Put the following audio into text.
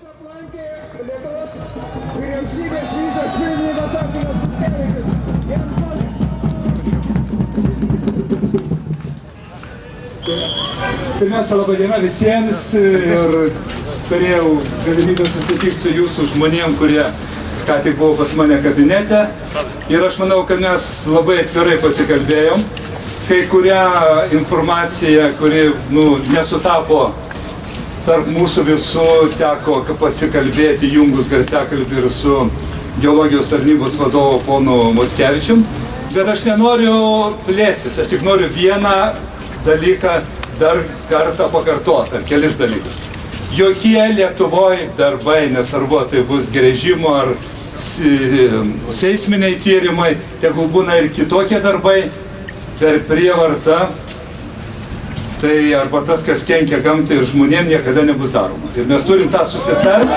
Aplankė Lietuvos vyriausybės vicepirmininkas Arvydas Butkevičius. Jam žodis. Pirmiausia, laba diena visiems ir turėjau galimybę susitikti su jūsų žmonėm, kurie ką tik buvo pas mane kabinete. Ir aš manau, kad mes labai atvirai pasikalbėjom. Kai kurią informaciją, kuri nesutapo tarp mūsų visų, teko pasikalbėti jungus garsiakalbį ir su geologijos tarnybos vadovu ponu Mockevičium. Bet aš nenoriu plėstis, aš tik noriu vieną dalyką dar kartą pakartoti, ar kelis dalykus. Jokie Lietuvoje darbai, nesvarbu, tai bus gręžimo ar seisminiai tyrimai, tegul būna ir kitokie darbai per prievartą, tai arba tas, kas kenkia gamtai ir žmonėm, niekada nebus daroma. Ir mes turim tą susitarti.